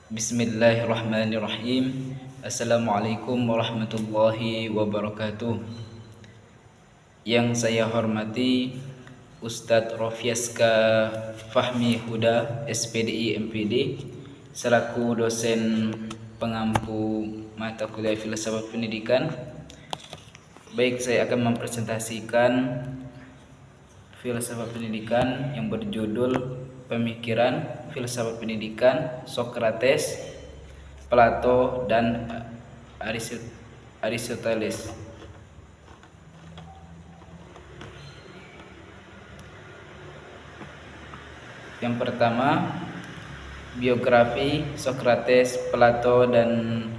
Bismillahirrahmanirrahim. Assalamualaikum warahmatullahi wabarakatuh. Yang saya hormati Ustadz Rofieska Fahmi Huda, SPDI MPD, selaku dosen pengampu mata kuliah Filsafat Pendidikan. Baik, saya akan mempresentasikan Filsafat Pendidikan yang berjudul Pemikiran Filsafat Pendidikan Sokrates, Plato, dan Aristoteles. Yang pertama, biografi Sokrates, Plato, dan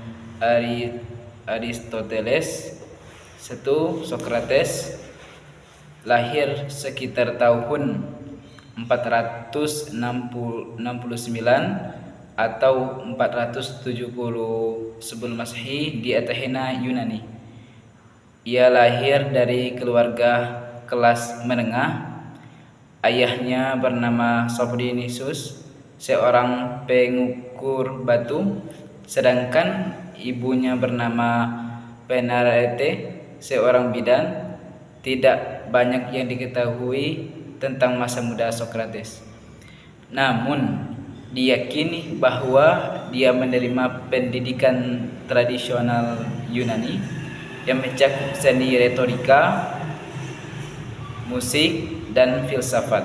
Aristoteles. 1. Sokrates lahir sekitar tahun 469 atau 470 sebelum Masehi di Athena, Yunani. Ia lahir dari keluarga kelas menengah. Ayahnya bernama Sophocles, seorang pengukur batu, sedangkan ibunya bernama Penarete, seorang bidan. Tidak banyak yang diketahui tentang masa muda Sokrates. Namun, diyakini bahwa dia menerima pendidikan tradisional Yunani yang mencakup seni retorika, musik, dan filsafat.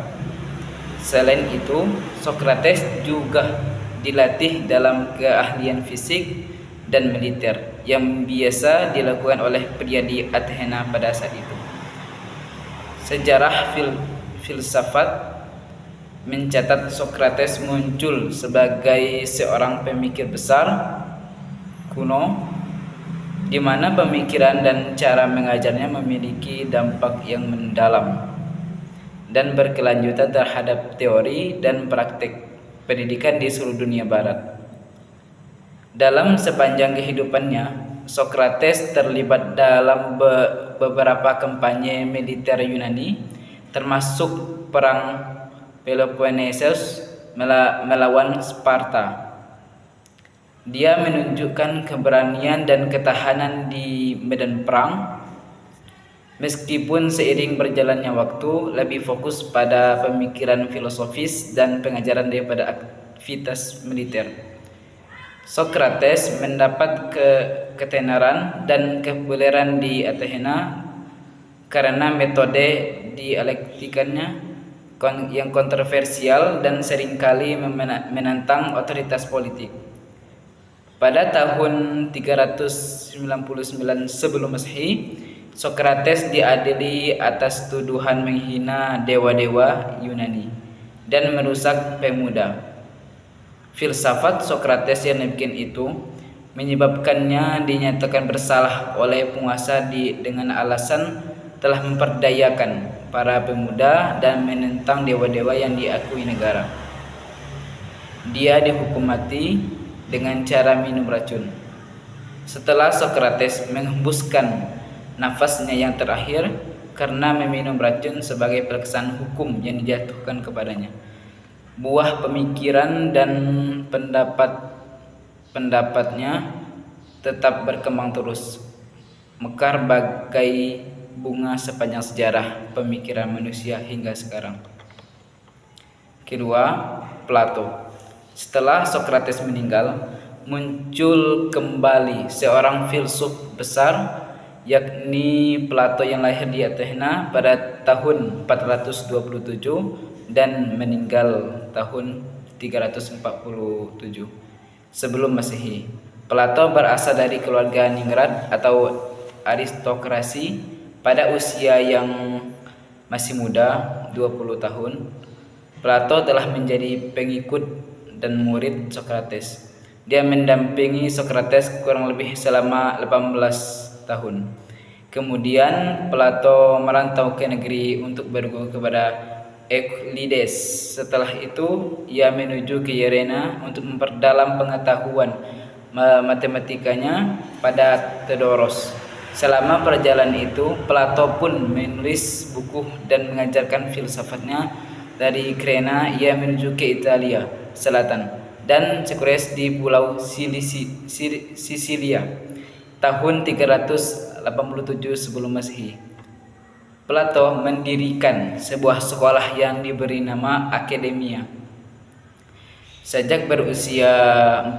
Selain itu, Sokrates juga dilatih dalam keahlian fisik dan militer yang biasa dilakukan oleh pria di Athena pada saat itu. Sejarah filsafat mencatat Sokrates muncul sebagai seorang pemikir besar kuno, di mana pemikiran dan cara mengajarnya memiliki dampak yang mendalam dan berkelanjutan terhadap teori dan praktik pendidikan di seluruh dunia barat. Dalam sepanjang kehidupannya, Sokrates terlibat dalam beberapa kampanye militer Yunani, termasuk perang Peloponnesus melawan Sparta. Dia menunjukkan keberanian dan ketahanan di medan perang, meskipun seiring berjalannya waktu lebih fokus pada pemikiran filosofis dan pengajaran daripada aktivitas militer. Sokrates mendapat ketenaran dan kepopuleran di Athena karena metode dialektikanya yang kontroversial dan seringkali menantang otoritas politik. Pada tahun 399 sebelum Masehi, Sokrates diadili atas tuduhan menghina dewa-dewa Yunani dan merusak pemuda. Filsafat Sokrates yang demikian itu menyebabkannya dinyatakan bersalah oleh penguasa dengan alasan telah memperdayakan para pemuda dan menentang dewa-dewa yang diakui negara. Dia dihukum mati dengan cara minum racun. Setelah Sokrates menghembuskan nafasnya yang terakhir karena meminum racun sebagai pelaksanaan hukum yang dijatuhkan kepadanya, buah pemikiran dan pendapatnya tetap berkembang terus, mekar bagai bunga sepanjang sejarah pemikiran manusia hingga sekarang. Kedua, Plato. Setelah Sokrates meninggal, muncul kembali seorang filsuf besar, yakni Plato, yang lahir di Athena pada tahun 427 dan meninggal tahun 347 sebelum Masehi. Plato berasal dari keluarga ningrat atau aristokrasi. Pada usia yang masih muda, 20 tahun, Plato telah menjadi pengikut dan murid Sokrates. Dia mendampingi Sokrates kurang lebih selama 18 tahun. Kemudian Plato merantau ke negeri untuk berguru kepada Euclides. Setelah itu ia menuju ke Yerena untuk memperdalam pengetahuan matematikanya pada Theodoros. Selama perjalanan itu, Plato pun menulis buku dan mengajarkan filsafatnya. Dari Krena ia menuju ke Italia Selatan, dan Socrates di Pulau Sisilia tahun 387 sebelum Masehi. Plato mendirikan sebuah sekolah yang diberi nama Akademia. Sejak berusia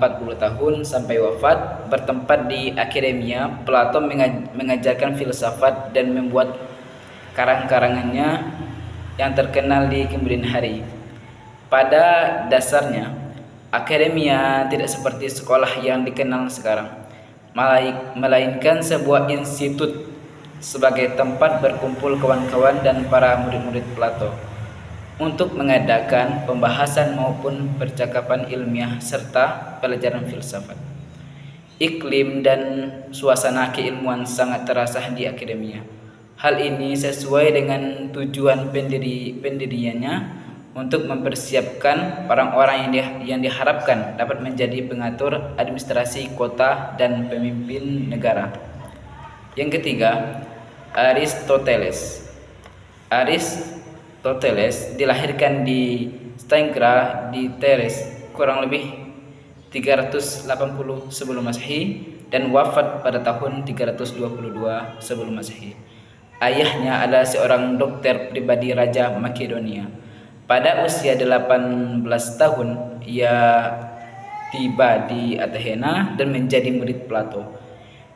40 tahun sampai wafat, bertempat di Akademia, Plato mengajarkan filsafat dan membuat karang-karangannya yang terkenal di kemudian hari. Pada dasarnya, Akademia tidak seperti sekolah yang dikenal sekarang, melainkan sebuah institut sebagai tempat berkumpul kawan-kawan dan para murid-murid Plato untuk mengadakan pembahasan maupun percakapan ilmiah serta pelajaran filsafat. Iklim dan suasana keilmuan sangat terasa di Akademia. Hal ini sesuai dengan tujuan pendiriannya untuk mempersiapkan orang-orang yang diharapkan dapat menjadi pengatur administrasi kota dan pemimpin negara. Yang ketiga, Aristoteles. Aristoteles dilahirkan di Stagira di Thrace kurang lebih 380 sebelum Masehi dan wafat pada tahun 322 sebelum Masehi. Ayahnya adalah seorang dokter pribadi Raja Makedonia. Pada usia 18 tahun, ia tiba di Athena dan menjadi murid Plato.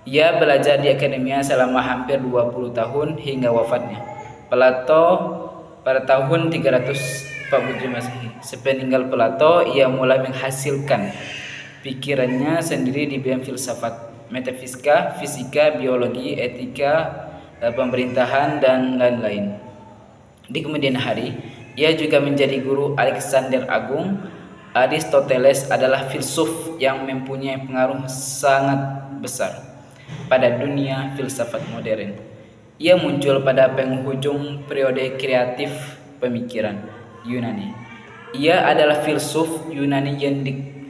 Ia belajar di Akademia selama hampir 20 tahun hingga wafatnya. Plato pada tahun 347 Masehi. Sepeninggal Plato, ia mulai menghasilkan pikirannya sendiri di bidang filsafat, metafisika, fisika, biologi, etika, pemerintahan, dan lain-lain. Di kemudian hari, ia juga menjadi guru Alexander Agung. Aristoteles adalah filsuf yang mempunyai pengaruh sangat besar pada dunia filsafat modern. Ia muncul pada penghujung periode kreatif pemikiran Yunani. Ia adalah filsuf Yunani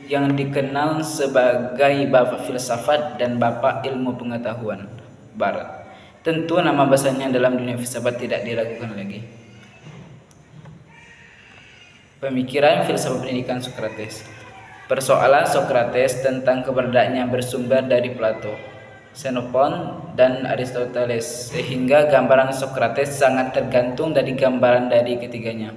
yang dikenal sebagai bapak filsafat dan bapak ilmu pengetahuan Barat. Tentu nama besarnya dalam dunia filsafat tidak diragukan lagi. Pemikiran filsafat pendidikan Socrates. Persoalan Socrates tentang keberadaannya bersumber dari Plato, Xenophon, dan Aristoteles, sehingga gambaran Socrates sangat tergantung dari gambaran dari ketiganya.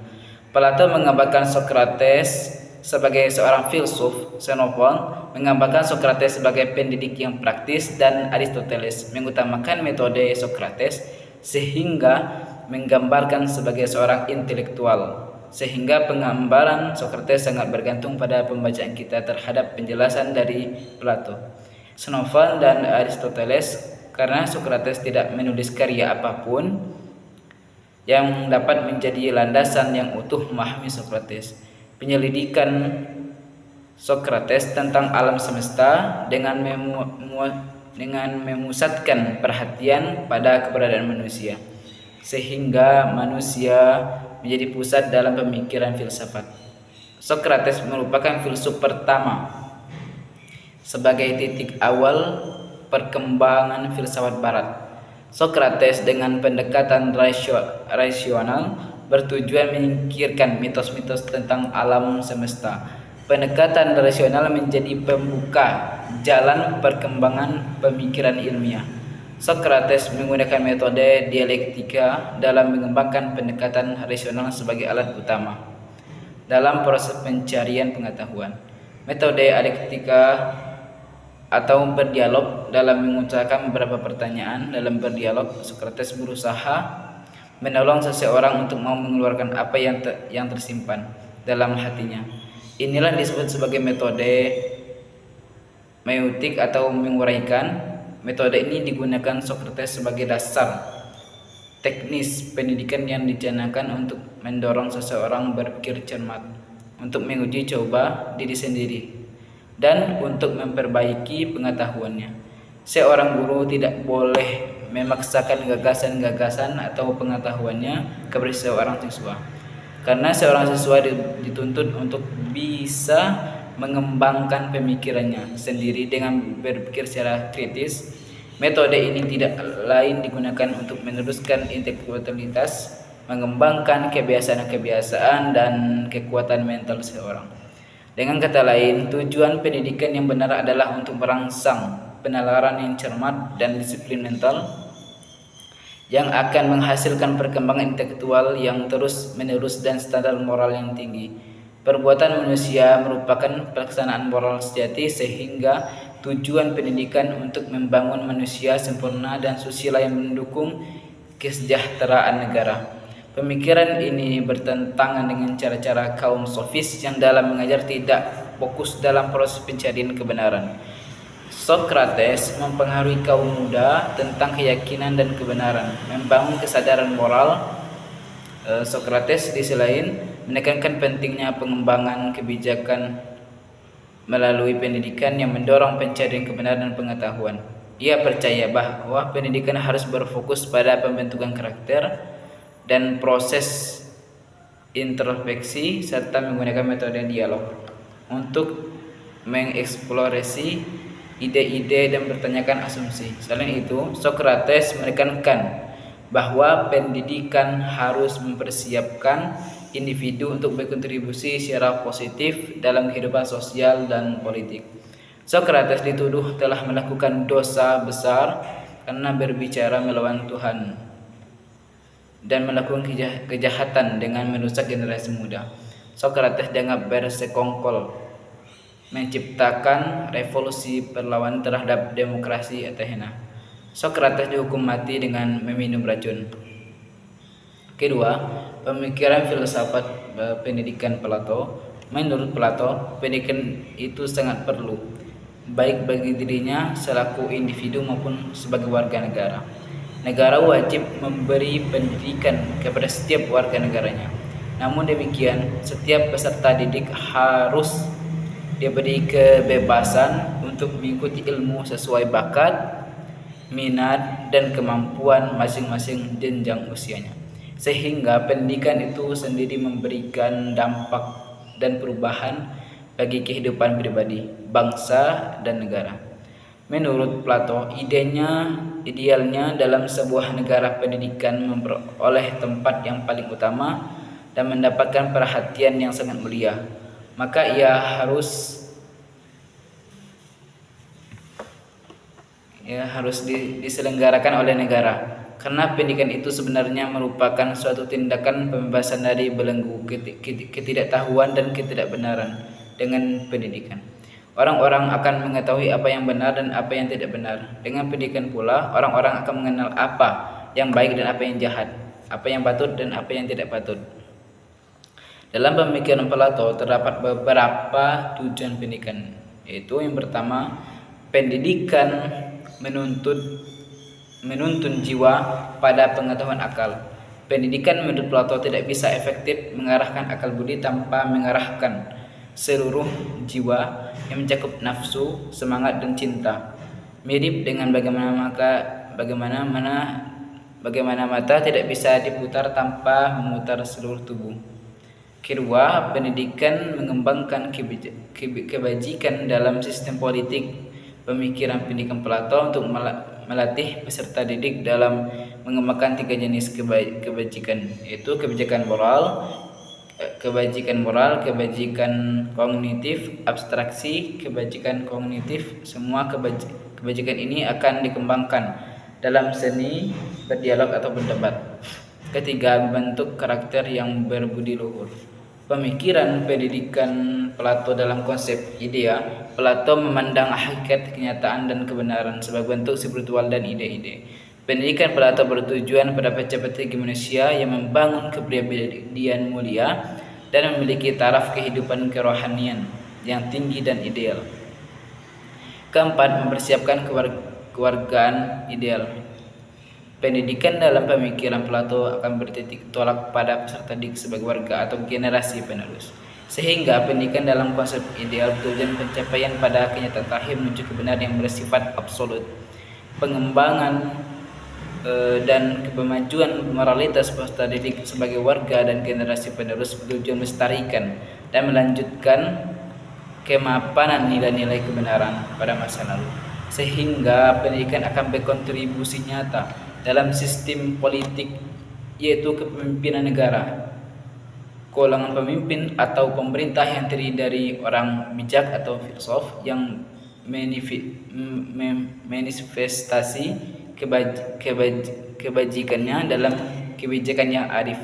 Plato menggambarkan Socrates sebagai seorang filsuf, Xenophon menggambarkan Socrates sebagai pendidik yang praktis, dan Aristoteles mengutamakan metode Socrates sehingga menggambarkan sebagai seorang intelektual. Sehingga penggambaran Socrates sangat bergantung pada pembacaan kita terhadap penjelasan dari Plato, Xenophon, dan Aristoteles, karena Socrates tidak menulis karya apapun yang dapat menjadi landasan yang utuh memahami Socrates. Penyelidikan Socrates tentang alam semesta dengan memusatkan perhatian pada keberadaan manusia, sehingga manusia menjadi pusat dalam pemikiran filsafat. Socrates merupakan filsuf pertama sebagai titik awal perkembangan filsafat Barat. Socrates dengan pendekatan rasional bertujuan menyingkirkan mitos-mitos tentang alam semesta. Pendekatan rasional menjadi pembuka jalan perkembangan pemikiran ilmiah. Socrates menggunakan metode dialektika dalam mengembangkan pendekatan rasional sebagai alat utama dalam proses pencarian pengetahuan. Metode dialektika atau berdialog dalam mengucapkan beberapa pertanyaan. Dalam berdialog, Socrates berusaha menolong seseorang untuk mau mengeluarkan apa yang tersimpan dalam hatinya. Inilah disebut sebagai metode meutik atau menguraikan. Metode ini digunakan Socrates sebagai dasar teknis pendidikan yang dicanangkan untuk mendorong seseorang berpikir cermat, untuk menguji coba diri sendiri, dan untuk memperbaiki pengetahuannya. Seorang guru tidak boleh memaksakan gagasan-gagasan atau pengetahuannya kepada seorang siswa, karena seorang siswa dituntut untuk bisa mengembangkan pemikirannya sendiri dengan berpikir secara kritis. Metode ini tidak lain digunakan untuk meneruskan intelektualitas, mengembangkan kebiasaan-kebiasaan dan kekuatan mental seseorang. Dengan kata lain, tujuan pendidikan yang benar adalah untuk merangsang penalaran yang cermat dan disiplin mental yang akan menghasilkan perkembangan intelektual yang terus-menerus dan standar moral yang tinggi. Perbuatan manusia merupakan pelaksanaan moral sejati, sehingga tujuan pendidikan untuk membangun manusia sempurna dan susila yang mendukung kesejahteraan negara. Pemikiran ini bertentangan dengan cara-cara kaum sofis yang dalam mengajar tidak fokus dalam proses pencarian kebenaran. Socrates mempengaruhi kaum muda tentang keyakinan dan kebenaran, membangun kesadaran moral. Socrates di sisi lain menekankan pentingnya pengembangan kebijakan melalui pendidikan yang mendorong pencarian kebenaran dan pengetahuan. Ia percaya bahwa pendidikan harus berfokus pada pembentukan karakter dan proses introspeksi serta menggunakan metode dialog untuk mengeksplorasi ide-ide dan bertanyakan asumsi. Selain itu, Socrates menekankan bahwa pendidikan harus mempersiapkan individu untuk berkontribusi secara positif dalam kehidupan sosial dan politik. Socrates dituduh telah melakukan dosa besar karena berbicara melawan Tuhan dan melakukan kejahatan dengan merusak generasi muda. Socrates dianggap bersekongkol menciptakan revolusi perlawanan terhadap demokrasi Athena. Socrates dihukum mati dengan meminum racun. Kedua, pemikiran filsafat pendidikan Plato. Menurut Plato, pendidikan itu sangat perlu, baik bagi dirinya selaku individu maupun sebagai warga negara. Negara wajib memberi pendidikan kepada setiap warga negaranya. Namun demikian, setiap peserta didik harus diberi kebebasan untuk mengikuti ilmu sesuai bakat, minat, dan kemampuan masing-masing jenjang usianya. Sehingga pendidikan itu sendiri memberikan dampak dan perubahan bagi kehidupan pribadi, bangsa, dan negara. Menurut Plato, idealnya dalam sebuah negara pendidikan memperoleh tempat yang paling utama dan mendapatkan perhatian yang sangat mulia. Maka ia harus diselenggarakan oleh negara. Karena pendidikan itu sebenarnya merupakan suatu tindakan pembebasan dari belenggu ketidaktahuan dan ketidakbenaran. Dengan pendidikan, orang-orang akan mengetahui apa yang benar dan apa yang tidak benar. Dengan pendidikan pula, orang-orang akan mengenal apa yang baik dan apa yang jahat, apa yang patut dan apa yang tidak patut. Dalam pemikiran Plato terdapat beberapa tujuan pendidikan, yaitu yang pertama, pendidikan menuntun jiwa pada pengetahuan akal. Pendidikan menurut Plato tidak bisa efektif mengarahkan akal budi tanpa mengarahkan seluruh jiwa yang mencakup nafsu, semangat, dan cinta. Mirip dengan bagaimana mata tidak bisa diputar tanpa memutar seluruh tubuh. Kedua, pendidikan mengembangkan kebajikan dalam sistem politik. Pemikiran pendidikan Plato untuk melatih peserta didik dalam mengembangkan tiga jenis kebajikan, yaitu kebajikan moral, kebajikan kognitif, abstraksi, kebajikan kognitif. Semua kebajikan ini akan dikembangkan dalam seni berdialog atau berdebat. Ketiga, membentuk karakter yang berbudi luhur. Pemikiran pendidikan Plato dalam konsep idea. Plato memandang hakikat, kenyataan, dan kebenaran sebagai bentuk spiritual dan ide-ide. Pendidikan Plato bertujuan pada pencapaian manusia yang membangun kepribadian mulia dan memiliki taraf kehidupan kerohanian yang tinggi dan ideal. Keempat, mempersiapkan kewargaan ideal. Pendidikan dalam pemikiran Plato akan bertitik tolak pada peserta didik sebagai warga atau generasi penerus. Sehingga pendidikan dalam konsep ideal bertujuan pencapaian pada kenyataan terakhir menuju kebenaran yang bersifat absolut. Pengembangan dan kemajuan moralitas peserta didik sebagai warga dan generasi penerus bertujuan melestarikan dan melanjutkan kemapanan nilai-nilai kebenaran pada masa lalu. Sehingga pendidikan akan berkontribusi nyata dalam sistem politik, yaitu kepemimpinan negara. golongan pemimpin atau pemerintah yang terdiri dari orang bijak atau filsuf yang manifestasi kebajikannya dalam kebijakan yang arif.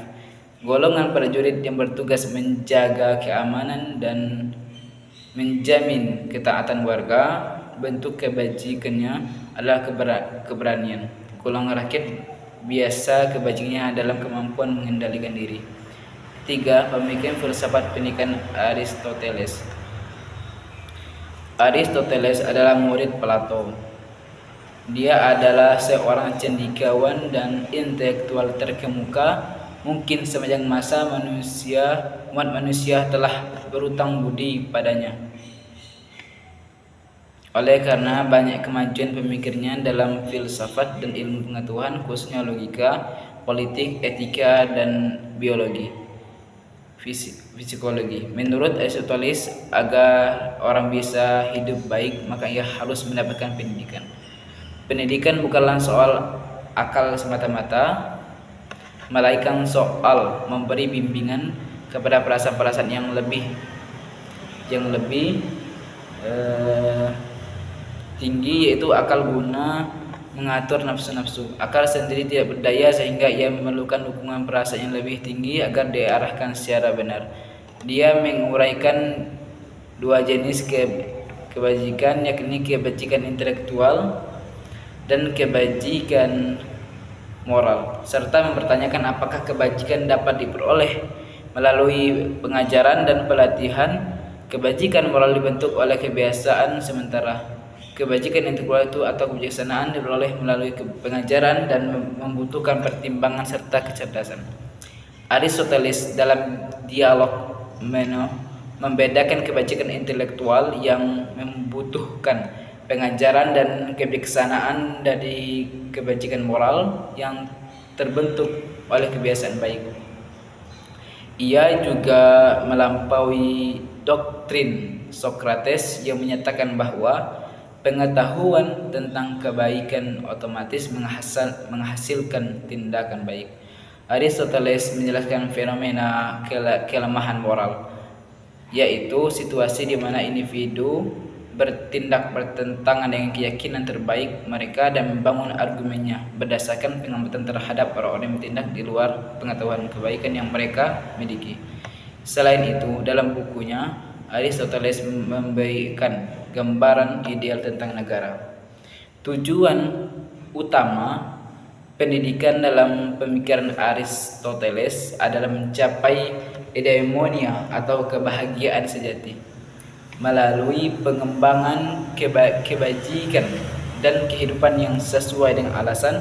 Golongan prajurit yang bertugas menjaga keamanan dan menjamin ketaatan warga. Bentuk kebajikannya adalah keberanian. Golongan rakyat biasa kebajikannya dalam kemampuan mengendalikan diri. 3. Pemikiran filsafat pendidikan Aristoteles. Aristoteles adalah murid Plato. Dia adalah seorang cendekiawan dan intelektual terkemuka. Mungkin sepanjang masa umat manusia telah berutang budi padanya. Oleh karena banyak kemajuan pemikirnya dalam filsafat dan ilmu pengetahuan, khususnya logika, politik, etika, dan biologi, psikologi. Menurut Aristoteles, agar orang bisa hidup baik, maka ia harus mendapatkan pendidikan. Pendidikan bukanlah soal akal semata-mata, melainkan soal memberi bimbingan kepada perasaan-perasaan yang lebih tinggi, yaitu akal guna mengatur nafsu-nafsu. Akal sendiri tidak berdaya sehingga ia memerlukan dukungan perasaan yang lebih tinggi agar diarahkan secara benar. Dia menguraikan dua jenis kebajikan, yakni kebajikan intelektual dan kebajikan moral, serta mempertanyakan apakah kebajikan dapat diperoleh melalui pengajaran dan pelatihan. Kebajikan moral dibentuk oleh kebiasaan, sementara kebajikan intelektual itu atau kebijaksanaan diperoleh melalui pengajaran dan membutuhkan pertimbangan serta kecerdasan. Aristoteles dalam dialog Meno membedakan kebajikan intelektual yang membutuhkan pengajaran dan kebijaksanaan dari kebajikan moral yang terbentuk oleh kebiasaan baik. Ia juga melampaui doktrin Socrates yang menyatakan bahwa pengetahuan tentang kebaikan otomatis menghasilkan tindakan baik. Aristoteles menjelaskan fenomena kelemahan moral, yaitu situasi di mana individu bertindak bertentangan dengan keyakinan terbaik mereka dan membangun argumennya berdasarkan pengamatan terhadap orang-orang yang bertindak di luar pengetahuan kebaikan yang mereka miliki. Selain itu, dalam bukunya Aristoteles memberikan gambaran ideal tentang negara. Tujuan utama pendidikan dalam pemikiran Aristoteles adalah mencapai eudaimonia atau kebahagiaan sejati melalui pengembangan kebajikan dan kehidupan yang sesuai dengan alasan.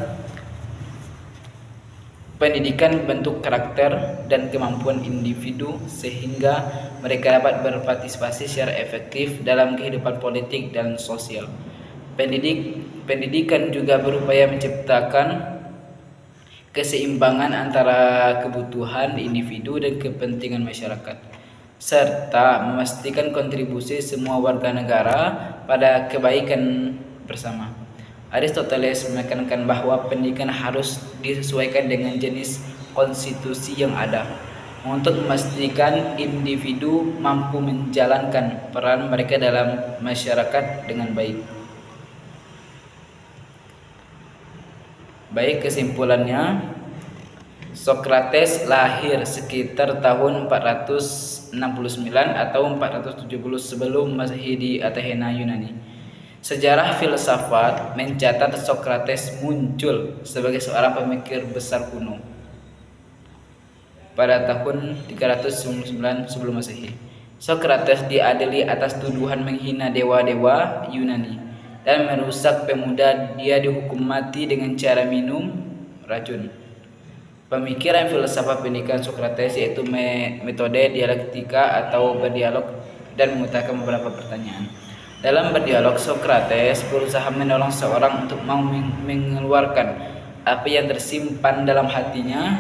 Pendidikan bentuk karakter dan kemampuan individu sehingga mereka dapat berpartisipasi secara efektif dalam kehidupan politik dan sosial. Pendidikan juga berupaya menciptakan keseimbangan antara kebutuhan individu dan kepentingan masyarakat, serta memastikan kontribusi semua warga negara pada kebaikan bersama. Aristoteles menekankan bahwa pendidikan harus disesuaikan dengan jenis konstitusi yang ada untuk memastikan individu mampu menjalankan peran mereka dalam masyarakat dengan baik. Kesimpulannya, Socrates lahir sekitar tahun 469 atau 470 sebelum Masehi di Athena, Yunani. Sejarah filsafat mencatat Socrates muncul sebagai seorang pemikir besar kuno pada tahun 399 sebelum Masehi. Socrates diadili atas tuduhan menghina dewa-dewa Yunani dan merusak pemuda. Dia dihukum mati dengan cara minum racun. Pemikiran filsafat pendidikan Socrates yaitu metode dialektika atau berdialog dan mengutarakan beberapa pertanyaan. Dalam berdialog, Socrates berusaha menolong seorang untuk mau mengeluarkan apa yang tersimpan dalam hatinya.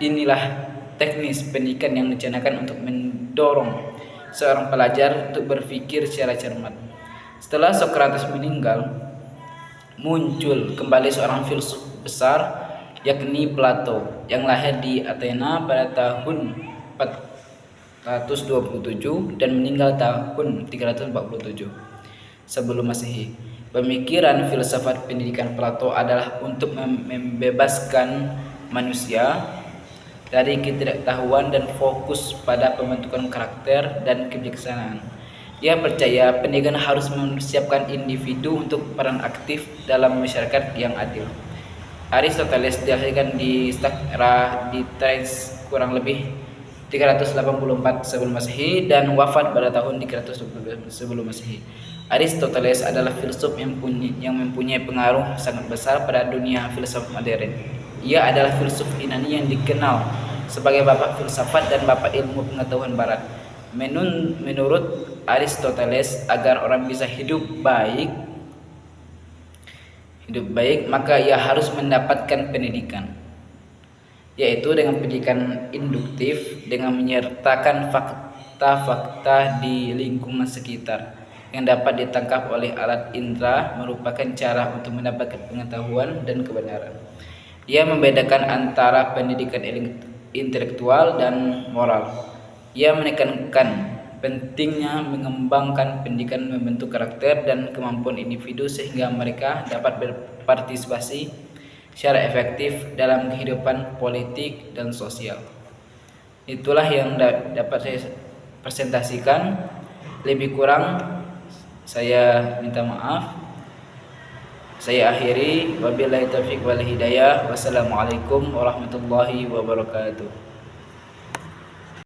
Inilah teknis pendidikan yang dicanangkan untuk mendorong seorang pelajar untuk berpikir secara cermat. Setelah Socrates meninggal, muncul kembali seorang filsuf besar, yakni Plato, yang lahir di Athena pada tahun dan meninggal tahun 347 sebelum Masehi. Pemikiran filsafat pendidikan Plato adalah untuk membebaskan manusia dari ketidaktahuan dan fokus pada pembentukan karakter dan kebijaksanaan. Ia percaya pendidikan harus mempersiapkan individu untuk peran aktif dalam masyarakat yang adil. Aristoteles dilahirkan di Stakra di Thrace kurang lebih 384 sebelum Masehi dan wafat pada tahun 320 sebelum Masehi. Aristoteles adalah filsuf yang mempunyai pengaruh sangat besar pada dunia filsafat modern. Ia adalah filsuf Yunani yang dikenal sebagai bapak filsafat dan bapak ilmu pengetahuan barat. Menurut Aristoteles, agar orang bisa hidup baik, maka ia harus mendapatkan pendidikan, yaitu dengan pendidikan induktif dengan menyertakan fakta-fakta di lingkungan sekitar yang dapat ditangkap oleh alat indera, merupakan cara untuk mendapatkan pengetahuan dan kebenaran. Ia membedakan antara pendidikan intelektual dan moral. Ia menekankan pentingnya mengembangkan pendidikan membentuk karakter dan kemampuan individu sehingga mereka dapat berpartisipasi secara efektif dalam kehidupan politik dan sosial. Itulah yang dapat saya presentasikan. Lebih kurang saya minta maaf. Saya akhiri, wabillahi taufiq wal hidayah. Wassalamualaikum warahmatullahi wabarakatuh.